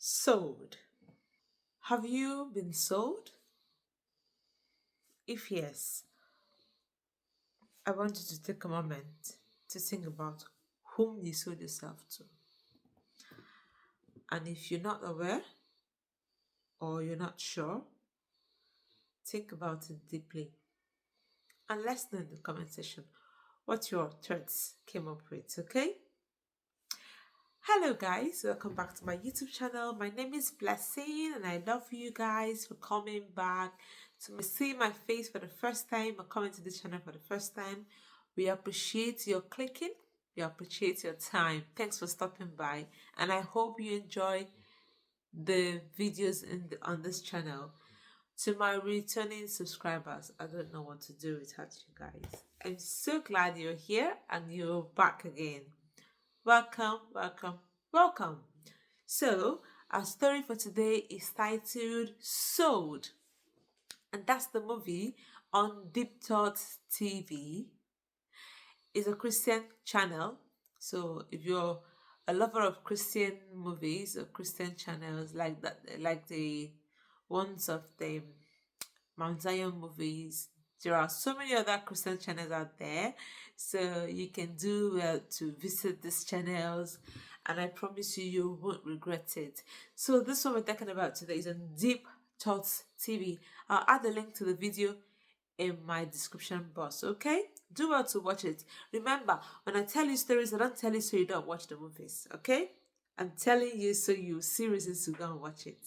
Sold. Have you been sold? If yes, I want you to take a moment to think about whom you sold yourself to. And if you're not aware or you're not sure, think about it deeply. And let's know in the comment section what your threads came up with, okay? Hello guys, welcome back to my YouTube channel. My name is Blessing and I love you guys for coming back to see my face for the first time or coming to this channel for the first time. We appreciate your clicking, we appreciate your time. Thanks for stopping by and I hope you enjoy the videos on this channel. To my returning subscribers, I don't know what to do without you guys. I'm so glad you're here and you're back again. Welcome, welcome, welcome. So, our story for today is titled Sold. And that's the movie on Deep Thoughts TV. It's a Christian channel. So, if you're a lover of Christian movies or Christian channels like that, like the ones of the Mount Zion movies, there are so many other Christian channels out there, so you can do well to visit these channels and I promise you won't regret it. So this one we're talking about today is on Deep Thoughts TV. I'll add a link to the video in my description box, okay? Do well to watch it. Remember, when I tell you stories, I don't tell you so you don't watch the movies, okay? I'm telling you so you see reasons to go and watch it.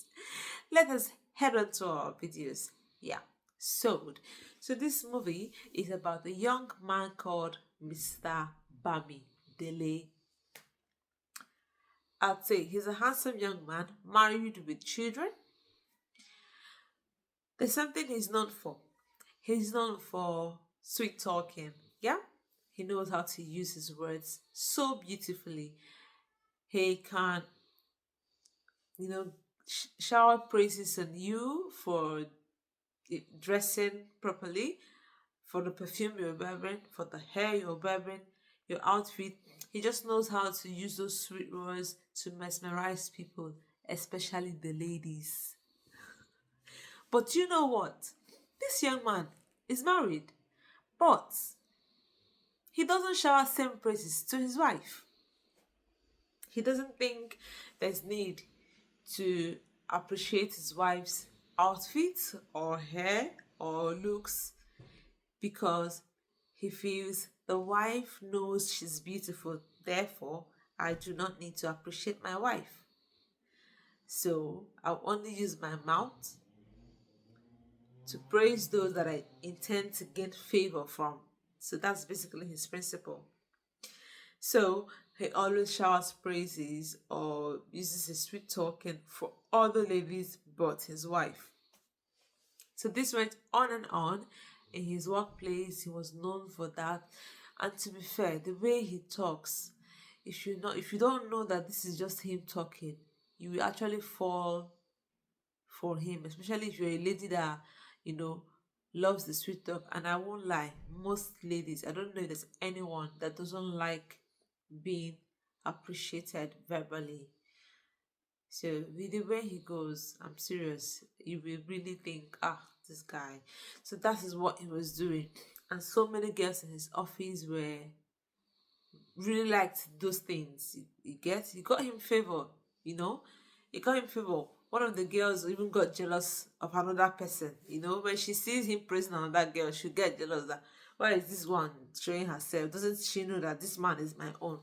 Let us head on to our videos. Yeah, Sold. So this movie is about a young man called Mr. Bami Dele. I'd say he's a handsome young man, married with children. There's something he's known for. He's known for sweet talking. Yeah, he knows how to use his words so beautifully. He can, shower praises on you for dressing properly, for the perfume you're wearing, for the hair you're wearing, your outfit. He just knows how to use those sweet words to mesmerize people, especially the ladies. But you know what? This young man is married, but he doesn't shower same praises to his wife. He doesn't think there's need to appreciate his wife's outfit or hair or looks because he feels the wife knows she's beautiful, therefore I do not need to appreciate my wife. So I'll only use my mouth to praise those that I intend to gain favor from. So that's basically his principle. So he always showers praises or uses his sweet talking for other ladies but his wife. So this went on and on. In his workplace, he was known for that. And to be fair, the way he talks, if you don't know that this is just him talking, you will actually fall for him, especially if you're a lady that, loves the sweet talk. And I won't lie, most ladies, I don't know if there's anyone that doesn't like being appreciated verbally. So with the way he goes, I'm serious, you will really think, this guy. So that is what he was doing. And so many girls in his office were really liked those things. He got him favor, He got him favor. One of the girls even got jealous of another person, when she sees him praising another girl, she'll get jealous that why is this one showing herself? Doesn't she know that this man is my own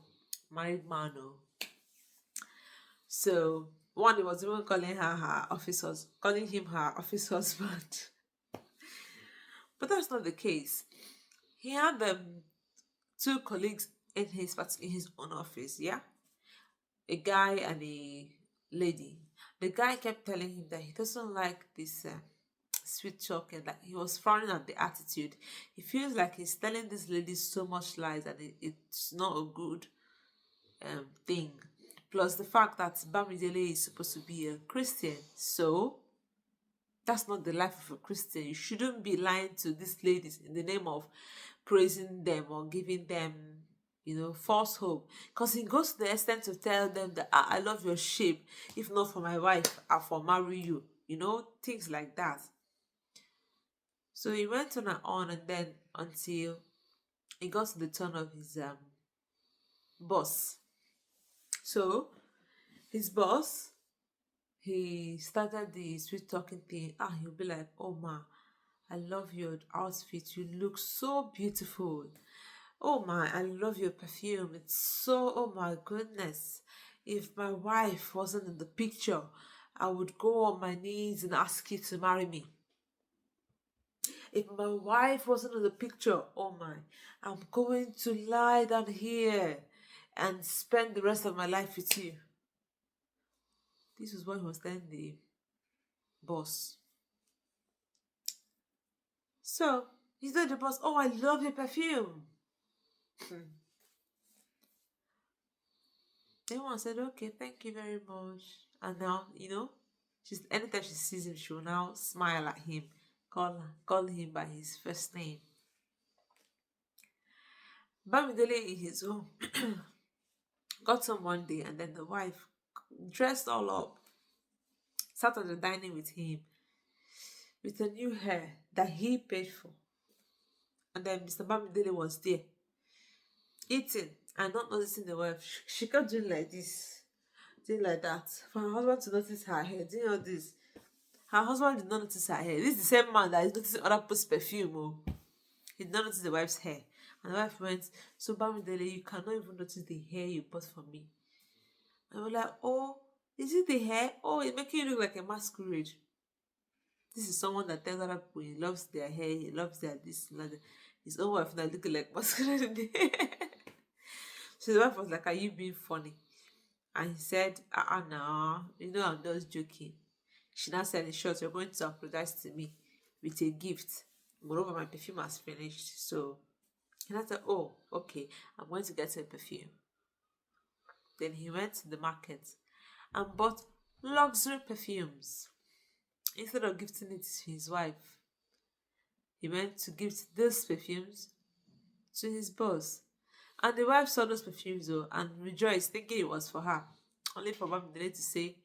married man? Oh. So one day was even calling him her office husband. But that's not the case. He had two colleagues in his own office, yeah? A guy and a lady. The guy kept telling him that he doesn't like this sweet talk and that he was frowning at the attitude. He feels like he's telling this lady so much lies and it's not a good thing. Plus the fact that Bamidele is supposed to be a Christian. So that's not the life of a Christian. You shouldn't be lying to these ladies in the name of praising them or giving them false hope. Because he goes to the extent to tell them that I love your shape. If not for my wife, I'll for marry you. Things like that. So he went on and then until he got to the turn of his boss. So his boss, he started the sweet talking thing. He'll be like, "Oh ma, I love your outfit. You look so beautiful. Oh my, I love your perfume. It's so, oh my goodness. If my wife wasn't in the picture, I would go on my knees and ask you to marry me. If my wife wasn't in the picture, oh my, I'm going to lie down here and spend the rest of my life with you." This is what he was telling the boss. So he told the boss, "Oh, I love your perfume." Everyone said, "Okay, thank you very much." And now, she's anytime she sees him, she will now smile at him, call him by his first name. Bamidele in his home got home one day, and then the wife, dressed all up, sat on the dining with him with a new hair that he paid for. And then Mr. Bamidele was there, eating and not noticing the wife. She kept doing like this, doing like that, for her husband to notice her hair, doing all this. Her husband did not notice her hair. This is the same man that is noticing other people's perfume. Oh. He did not notice the wife's hair. And the wife went, "So Bamidele, you cannot even notice the hair you bought for me." And we're like, "Oh, is it the hair? Oh, it's making you look like a masquerade." This is someone that tells other people he loves their hair, he loves their this and that. His own wife now looking like masquerade. So the wife was like, "Are you being funny?" And he said, no, I'm just joking." She now said, "In short, you're going to apologize to me with a gift. Moreover, my perfume has finished." So and I said, "Oh, okay, I'm going to get a perfume." Then he went to the market and bought luxury perfumes. Instead of gifting it to his wife, he went to gift those perfumes to his boss. And the wife saw those perfumes though and rejoiced, thinking it was for her. Only for Bamidele to say,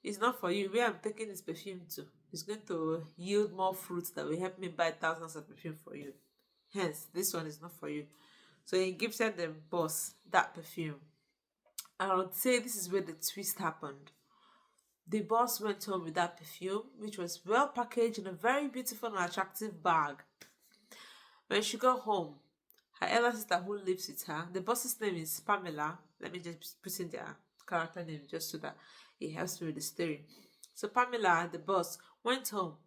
"It's not for you. Where I'm taking this perfume to, it's going to yield more fruits that will help me buy thousands of perfume for you. Hence, this one is not for you." So he gifted the boss that perfume. I would say this is where the twist happened. The boss went home with that perfume, which was well packaged in a very beautiful and attractive bag. When she got home, her elder sister who lives with her, the boss's name is Pamela. Let me just put in their character name just so that it helps me with the story. So Pamela, the boss, went home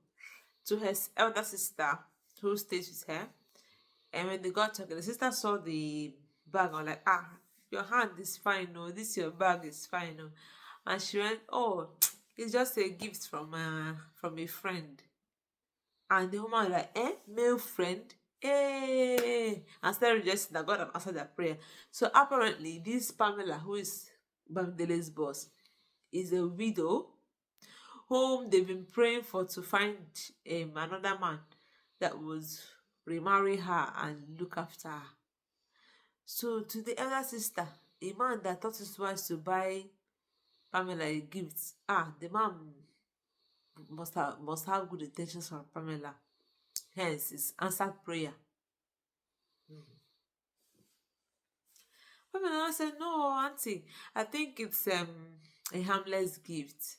to her elder sister who stays with her. And when they got talking, the sister saw the bag and was like, "Your hand is fine, no, this your bag is fine, no." And she went, "Oh, it's just a gift from a friend." And the woman was like, male friend? And started rejecting that God had answered their prayer. So apparently, this Pamela, who is Bamidele's boss, is a widow whom they've been praying for to find another man that would remarry her and look after her. So to the elder sister, a man that thought it wise to buy Pamela a gift, the man must have good intentions for Pamela. Hence, it's answered prayer. Pamela said, "No, auntie, I think it's a harmless gift.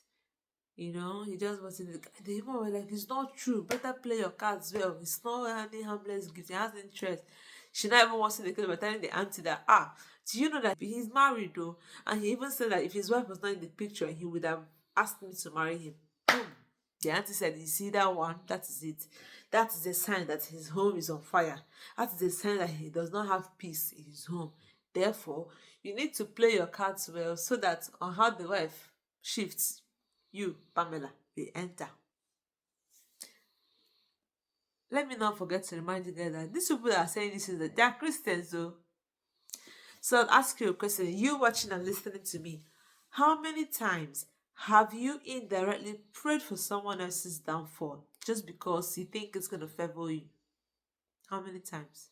He just wanted the woman was like, "It's not true. Better play your cards well. It's not any harmless gift. He has interest." She not even wants to the case by telling the auntie that, "Do you know that he's married though?" And he even said that if his wife was not in the picture, he would have asked me to marry him. Boom. The auntie said, "You see that one? That is it. That is a sign that his home is on fire. That is a sign that he does not have peace in his home. Therefore, you need to play your cards well so that on how the wife shifts, you, Pamela, will enter." Let me not forget to remind you guys that these people that are saying this is that they are Christians though. So I'll ask you a question. You watching and listening to me, how many times have you indirectly prayed for someone else's downfall just because you think it's going to favor you? How many times?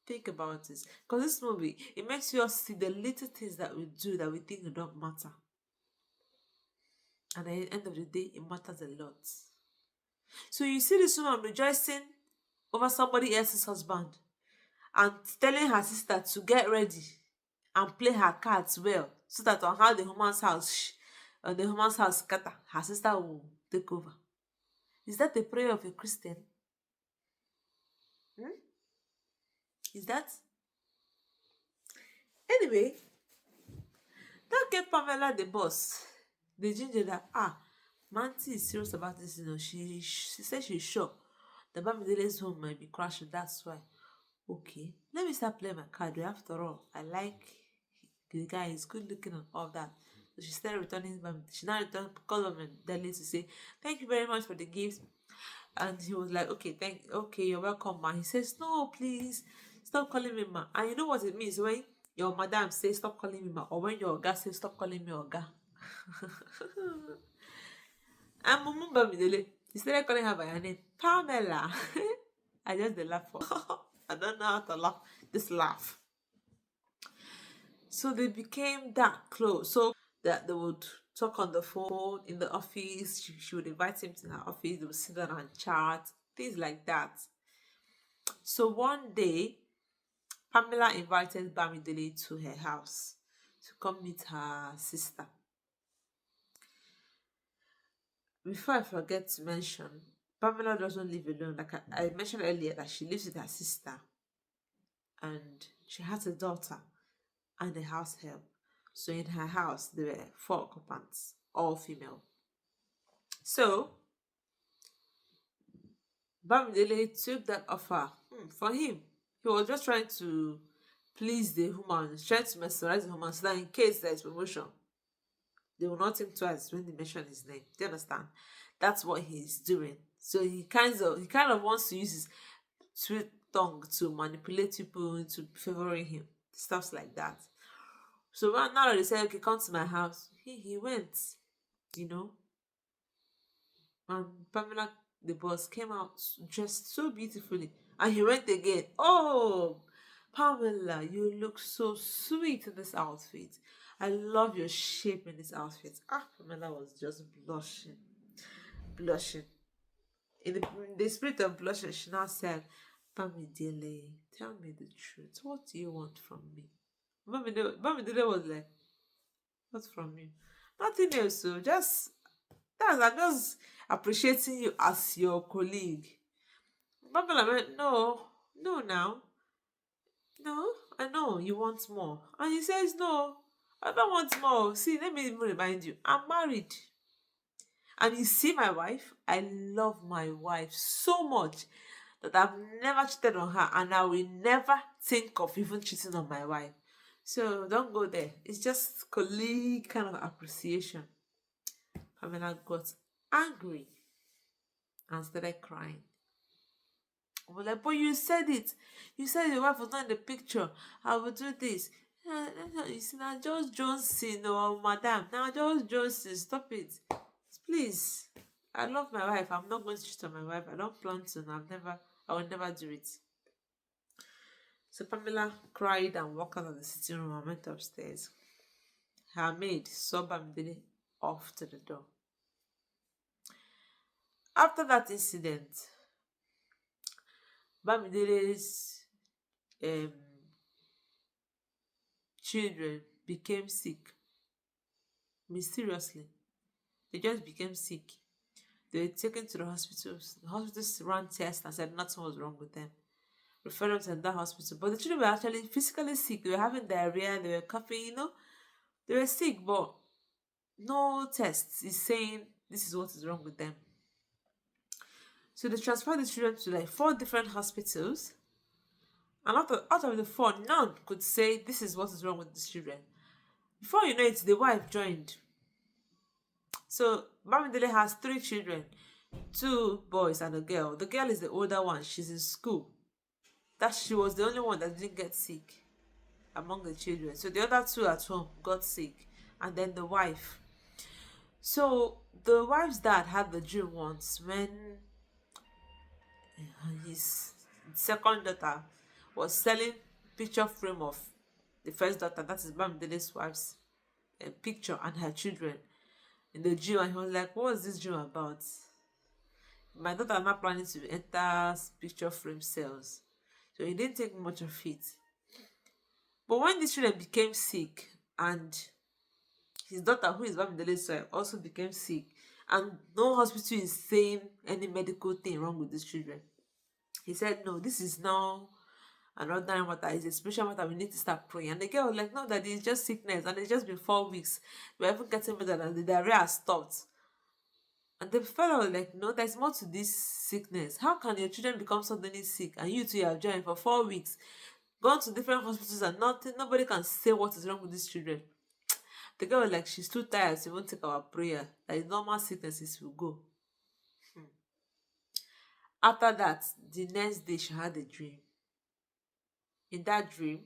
Think about this. Because this movie, it makes you see the little things that we do that we think don't matter. And at the end of the day, it matters a lot. So you see this woman rejoicing over somebody else's husband and telling her sister to get ready and play her cards well so that on how the woman's house scatter, her sister will take over. Is that the prayer of a Christian? Hmm? Is that? Anyway, that gave Pamela the boss, the ginger that, Manti is serious about this, she said she's sure the Bamidele's home might be crashing, that's why. Okay, let me start playing my card. After all, I like the guy, is good looking and all that. So she started returning, she now returned, called him Delhi to say, thank you very much for the gifts. And he was like, okay, you're welcome, ma. He says, no, please, stop calling me ma. And you know what it means when your madam says, stop calling me ma, or when your Oga says, stop calling me Oga. And Mumu Bamidele, he started calling her by her name, Pamela. I just laugh for I don't know how to laugh. Just laugh. So they became that close. So that they would talk on the phone in the office. She would invite him to her office. They would sit down and chat. Things like that. So one day, Pamela invited Bamidele to her house to come meet her sister. Before I forget to mention, Pamela doesn't live alone. Like I mentioned earlier, that she lives with her sister and she has a daughter and a house help. So in her house, there were 4 occupants, all female. So Bamidele took that offer for him. He was just trying to please the woman, trying to mesmerize the woman so that in case there is promotion, they will not think twice when they mention his name. Do you understand? That's what he's doing. So he kind of wants to use his sweet tongue to manipulate people into favoring him. Stuff like that. So now that they said, okay, come to my house, he went, you know. And Pamela, the boss, came out dressed so beautifully. And he went again. Oh, Pamela, you look so sweet in this outfit. I love your shape in this outfit. Pamela was just blushing. Blushing. In the spirit of blushing, she now said, Bamidele, tell me the truth. What do you want from me? Bamidele was like, what from you? Nothing else. So I'm just appreciating you as your colleague. Bamela went, no now. No, I know you want more. And he says, no, I don't want more. See, let me even remind you, I'm married. And you see my wife, I love my wife so much that I've never cheated on her and I will never think of even cheating on my wife. So don't go there. It's just colleague kind of appreciation. Pamela got angry and started crying. I was like, but you said it. You said your wife was not in the picture. I will do this. You see, now George Johnson or Madam. Now George Johnson, stop it. Please. I love my wife. I'm not going to cheat on my wife. I don't plan to. I will never do it. So Pamela cried and walked out of the sitting room and went upstairs. Her maid saw Bamidele off to the door. After that incident, Bamidele's children became sick. Mysteriously. They just became sick. They were taken to the hospitals. The hospitals ran tests and said nothing was wrong with them. Referred them to another hospital. But the children were actually physically sick. They were having diarrhea, they were coughing, They were sick, but no tests is saying this is what is wrong with them. So they transferred the children to like 4 different hospitals. And out of the 4, none could say this is what is wrong with the children. Before you know it, the wife joined. So Bamidele has 3 children, 2 boys and a girl. The girl is the older one. She's in school. She was the only one that didn't get sick among the children. So the other 2 at home got sick. And then the wife. So the wife's dad had the dream once when his second daughter was selling picture frame of the first daughter, that is Bamidele's wife's picture and her children in the gym, and he was like, what was this gym about? My daughter are not planning to enter picture frame sales. So he didn't take much of it. But when these children became sick and his daughter, who is Bamidele's wife, also became sick, and no hospital is saying any medical thing wrong with these children, he said, no, this is now an ordinary matter, it's a special matter, we need to start praying. And the girl was like, no, that it's just sickness, and it's just been 4 weeks, we're even getting better, and the diarrhea has stopped. And the fellow was like, no, there's more to this sickness. How can your children become suddenly sick and you two have joined for 4 weeks, gone to different hospitals, and nobody can say what is wrong with these children? The girl was like, she's too tired, she won't take our prayer, that is normal sicknesses will go. After that, the next day she had a dream. In that dream,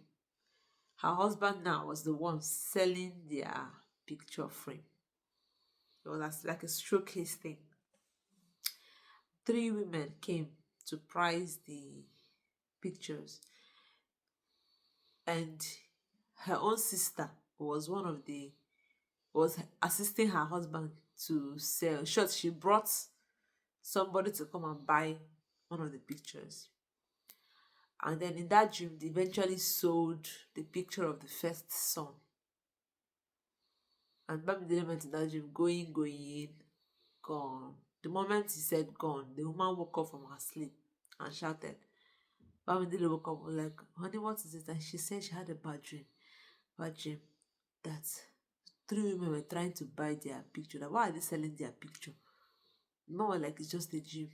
her husband now was the one selling their picture frame. It was like a showcase thing. 3 women came to price the pictures, and her own sister was assisting her husband to sell. Short, she brought somebody to come and buy one of the pictures. And then in that dream, they eventually sold the picture of the first son. And Bamidele went in that dream, going, gone. The moment he said gone, the woman woke up from her sleep and shouted. Bamidele woke up, was like, honey, what is it? And she said she had a bad dream that 3 women were trying to buy their picture. That why are they selling their picture? No, like, it's just a dream.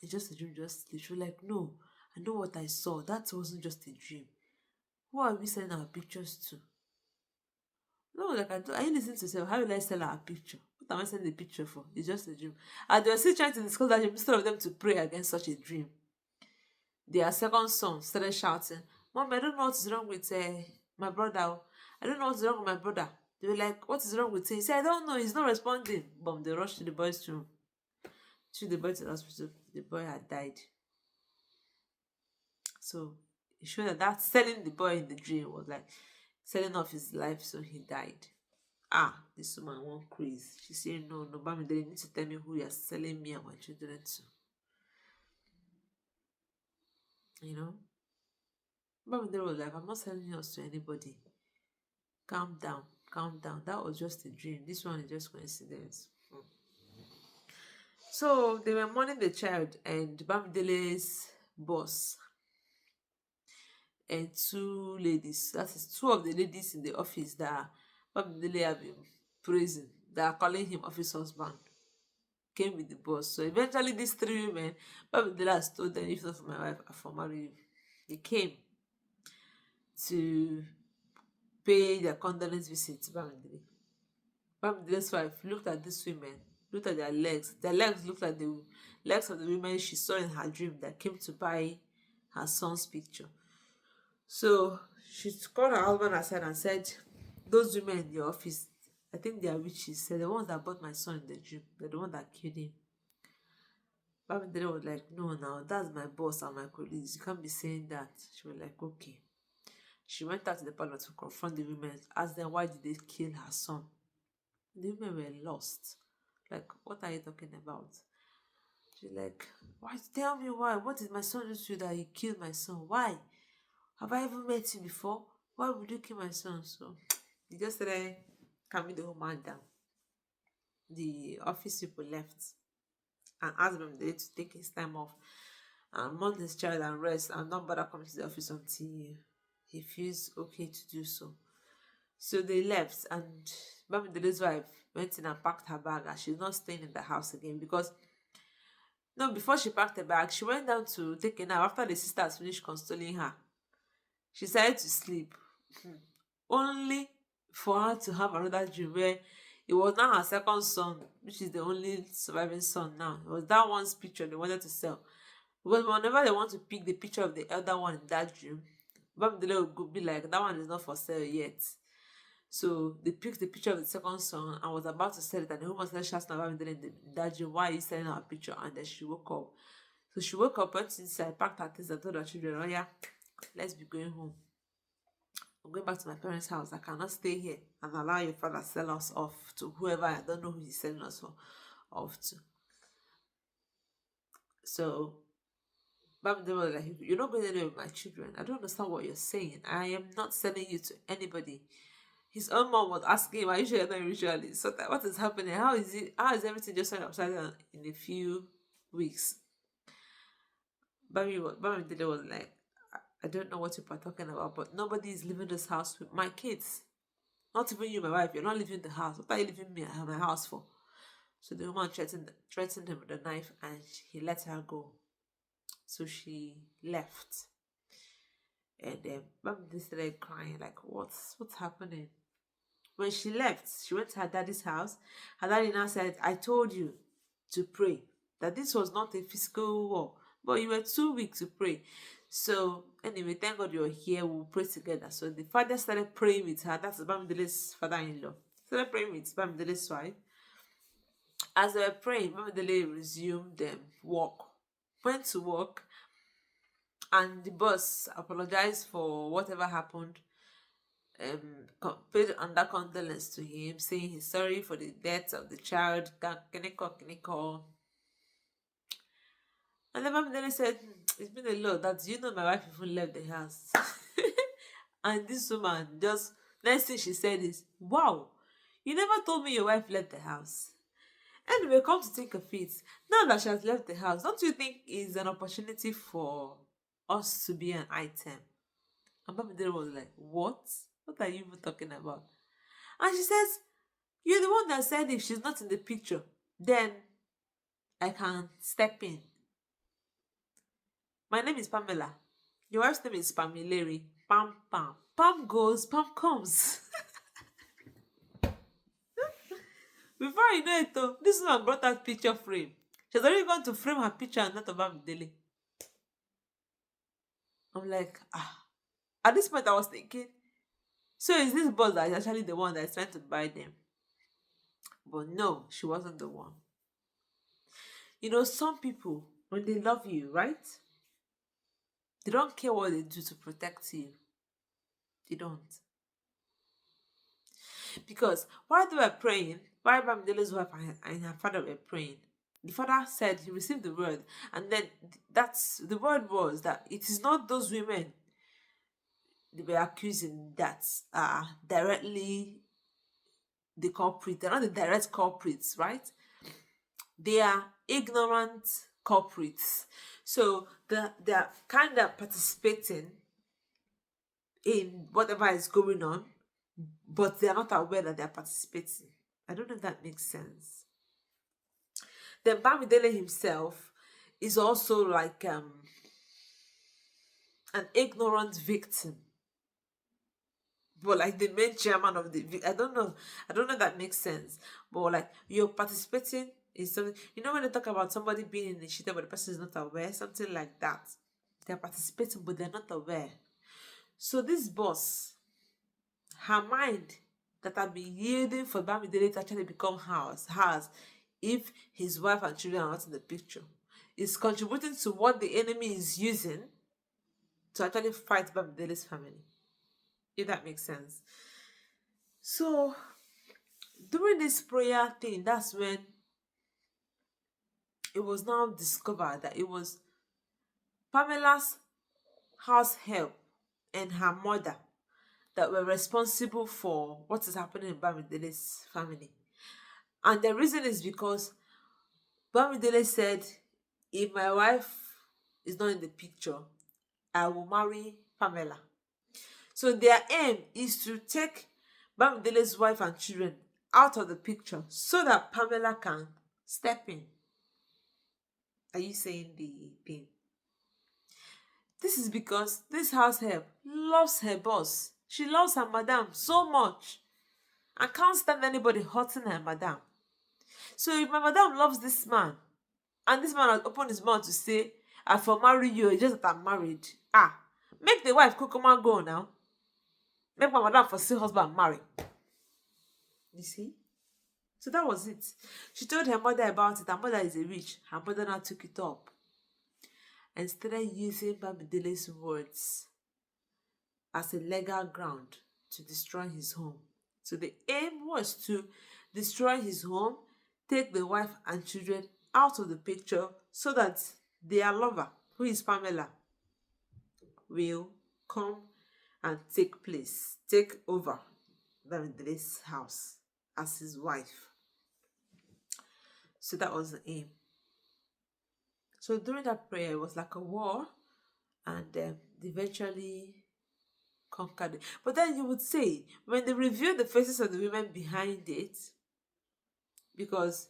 It's just a dream, just sleep. She was like, no, I know what I saw. That wasn't just a dream. Who are we selling our pictures to? No, like, are you listening to yourself? How will I sell our picture? What am I selling the picture for? It's just a dream. And they were still trying to discuss that dream instead of them to pray against such a dream. Their second son started shouting, Mom, I don't know what is wrong with my brother. I don't know what is wrong with my brother. They were like, what is wrong with him? He said, I don't know, he's not responding. Boom, they rushed to the boy's room. Took the boy to the hospital. The boy had died. So it showed that selling the boy in the dream was like selling off his life, so he died. This woman went crazy. She said, no, Bamidele, you need to tell me who you are selling me and my children to. You know? Bamidele was like, I'm not selling us to anybody. Calm down. That was just a dream. This one is just coincidence. So they were mourning the child, and Bamidele's boss and 2 ladies, that is 2 of the ladies in the office that Bamidele have been praising, that are calling him office husband, came with the boss. So eventually these 3 women, Bamidele has told them, if not for my wife, I for marry you. They came to pay their condolence visit to Bamidele. Bamidele's wife looked at these women, looked at their legs. Their legs looked like the legs of the women she saw in her dream that came to buy her son's picture. So she called her husband aside and said, those women in the office, I think they are witches. They're the ones that bought my son in the dream. They're the ones that killed him. Bamidele was like, no, now that's my boss and my colleagues. You can't be saying that. She was like, okay. She went out to the parlor to confront the women, asked them why did they kill her son. The women were lost. Like, what are you talking about? She's like, why? Tell me why. What did my son do to you that he killed my son? Why? Have I ever met you before? Why would you kill my son? So he just started calming the whole man down. The office people left and asked him to take his time off and mourn his child and rest and not bother coming to the office until he feels okay to do so. So they left, and Bamidele's wife went in and packed her bag, and she's not staying in the house again because before she packed her bag, she went down to take a nap after the sisters finished consoling her. She decided to sleep, only for her to have another dream where it was now her second son, which is the only surviving son now. It was that one's picture they wanted to sell. Because whenever they want to pick the picture of the elder one in that dream, Bamidele would be like, that one is not for sale yet. So they picked the picture of the second son and was about to sell it, and the woman started shouting about Bamidele in that dream, why are you selling our picture? And then she woke up. So she woke up, went inside, packed her things and told her children, oh yeah, let's be going home. I'm going back to my parents' house. I cannot stay here and allow your father to sell us off to whoever. I don't know who he's selling us off to. So Bamidele was like, you're not going anywhere with my children. I don't understand what you're saying. I am not selling you to anybody. His own mom was asking him, are you sure you're not ritually? So that, what is happening? How is everything just turned upside down in a few weeks? Bamidele was like, I don't know what you're talking about, but nobody is leaving this house with my kids. Not even you, my wife. You're not leaving the house. What are you leaving me at my house for? So the woman threatened him with a knife, and he let her go. So she left. And Bamidele started crying, like, what's happening? When she left, she went to her daddy's house. Her daddy now said, I told you to pray. That this was not a physical war, but you were too weak to pray. So anyway, thank God you're here. We'll pray together. So the father started praying with her. That's Bamidele's father-in-law. Started praying with Bamidele's wife. As they were praying, Bamidele resumed work. Went to work, and the boss apologized for whatever happened. Paid under condolence to him, saying he's sorry for the death of the child. And then Bamidele said, it's been a lot. That you know my wife even left the house. And this woman just, next thing she said is, wow, you never told me your wife left the house. Anyway, come to think of it, now that she has left the house, don't you think it's an opportunity for us to be an item? And Bamidele was like, what? What are you even talking about? And she says, you're the one that said if she's not in the picture, then I can step in. My name is Pamela. Your wife's name is Pamilary. Pam, Pam. Pam goes, Pam comes. Before you know it, though, this woman brought out picture frame. She's already going to frame her picture and not of Bamidele. I'm like, At this point, I was thinking, so is this boss that is actually the one that is trying to buy them? But no, she wasn't the one. You know, some people, when they love you, right? They don't care what they do to protect you. They don't. Because while they were praying, while Bamidele's wife and her father were praying, the father said he received the word. And then the word was that it is not those women they were accusing that are directly the culprit. They're not the direct culprits, right? They are ignorant culprits. So they're kind of participating in whatever is going on, but they're not aware that they're participating. I don't know if that makes sense. Then Bamidele himself is also like an ignorant victim. But like the main chairman of I don't know if that makes sense. But like you're participating in something. You know when they talk about somebody being initiated but the person is not aware, something like that. They're participating but they're not aware. So this boss, her mind that had been yielding for Bamidele to actually become hers if his wife and children are not in the picture, is contributing to what the enemy is using to actually fight Bamidele's family. If that makes sense. So during this prayer thing, that's when it was now discovered that it was Pamela's house help and her mother that were responsible for what is happening in Bamidele's family. And the reason is because Bamidele said, if my wife is not in the picture, I will marry Pamela. So their aim is to take Bamidele's wife and children out of the picture so that Pamela can step in. Are you saying the thing? This is because this house help loves her boss. She loves her madam so much and can't stand anybody hurting her madam. So if my madam loves this man, and this man has opened his mouth to say, I for marry you, it's just that I'm married. Make the wife Kokoma go now. Make my madam for see husband marry. You see? So that was it. She told her mother about it. Her mother is a witch. Her mother now took it up and started using Bamidele's words as a legal ground to destroy his home. So the aim was to destroy his home, take the wife and children out of the picture so that their lover, who is Pamela, will come and take over this house as his wife. So that was the aim. So during that prayer, it was like a war, and they eventually conquered it. But then you would say, when they revealed the faces of the women behind it, because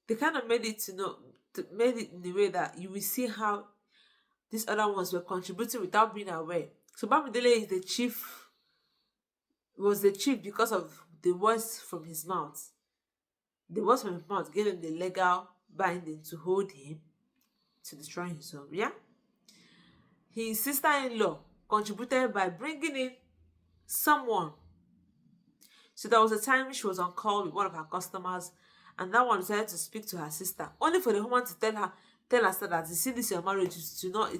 they kind of made it made it in a way that you will see how these other ones were contributing without being aware. So Bamidele was the chief because of the words from his mouth. The words from his mouth gave him the legal binding to hold him to destroy his home. Yeah? His sister-in-law contributed by bringing in someone. So there was a time she was on call with one of her customers, and that one decided to speak to her sister, only for the woman to tell her that, you see, this your marriage is to not,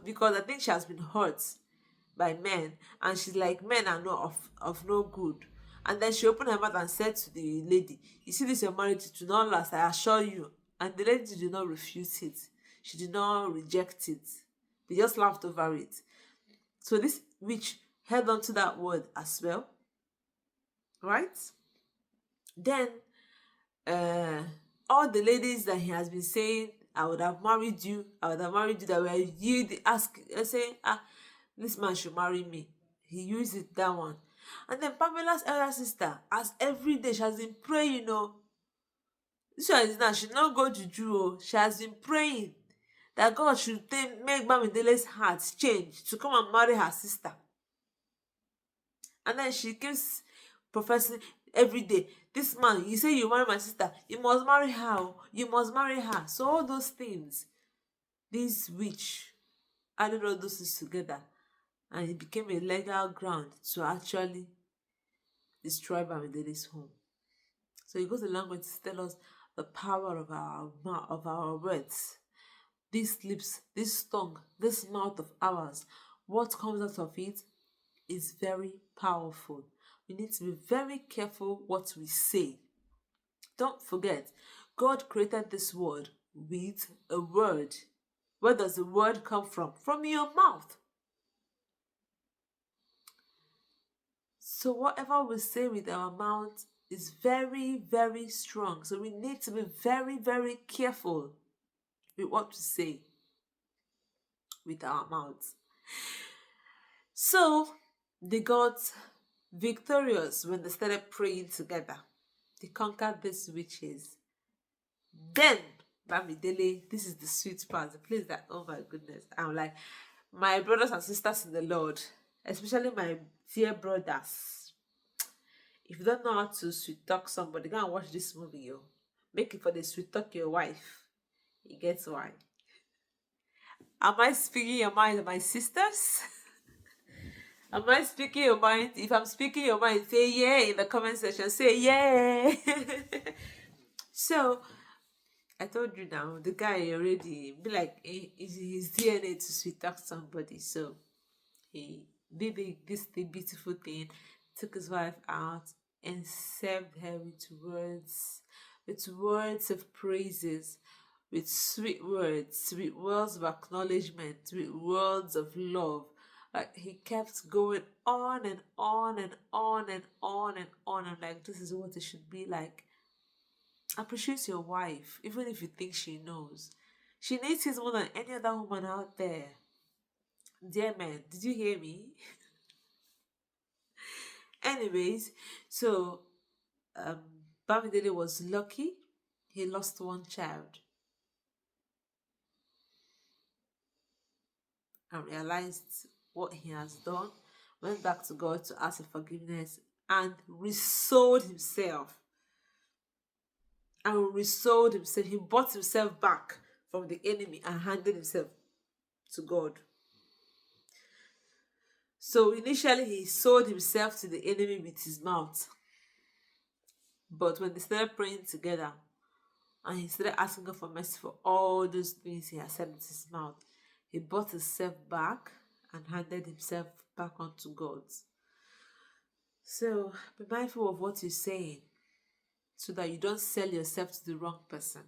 because I think she has been hurt by men, and she's like, men are of no good. And then she opened her mouth and said to the lady, you see, this your marriage to not last, I assure you. And the lady did not refuse it. She did not reject it. They just laughed over it. So this witch held on to that word as well. Right? Then all the ladies that he has been saying, I would have married you, that were you saying, this man should marry me. He used it, that one. And then Pamela's elder sister, as every day she has been praying, this one is now, she not go to Jew. She has been praying that God should make Bamidele's heart change to come and marry her sister. And then she keeps professing every day, this man, you say you marry my sister, you must marry her, you must marry her. So all those things, this witch added all those things together, and it became a legal ground to actually destroy Bamidele's home. So it goes along with to tell us the power of our words. These lips, this tongue, this mouth of ours, what comes out of it is very powerful. We need to be very careful what we say. Don't forget, God created this world with a word. Where does the word come from? From your mouth. So whatever we say with our mouth is very, very strong. So we need to be very, very careful with what we say with our mouths. So they got victorious when they started praying together. They conquered these witches. Then Bamidele, this is the sweet part, the place that, oh my goodness, I'm like, my brothers and sisters in the Lord, especially my dear brothers, if you don't know how to sweet talk somebody, go and watch this movie, yo. Make it for the sweet talk your wife. You get why. Am I speaking your mind, my sisters? Am I speaking your mind? If I'm speaking your mind, say yeah in the comment section. Say yeah. So, I told you now, the guy already, be like, his DNA to sweet talk somebody. So, he did this beautiful thing, took his wife out and served her with words of praises, with sweet words of acknowledgement, with words of love. Like, he kept going on and on and on and on and on. I'm like, this is what it should be like. Appreciate your wife, even if you think she knows. She needs it more than any other woman out there. Dear man, did you hear me? Anyways, so Bamidele was lucky. He lost one child and realized what he has done, went back to God to ask for forgiveness, and resold himself. He bought himself back from the enemy and handed himself to God. So initially he sold himself to the enemy with his mouth. But when they started praying together and he started asking God for mercy for all those things he had said with his mouth, he bought himself back and handed himself back onto God. So be mindful of what you're saying so that you don't sell yourself to the wrong person.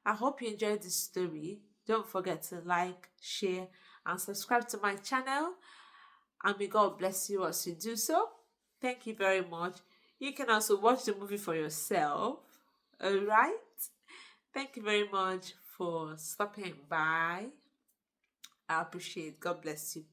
I hope you enjoyed this story. Don't forget to like, share, and subscribe to my channel. And may God bless you as you do so. Thank you very much. You can also watch the movie for yourself. Alright? Thank you very much for stopping by. I appreciate it. God bless you.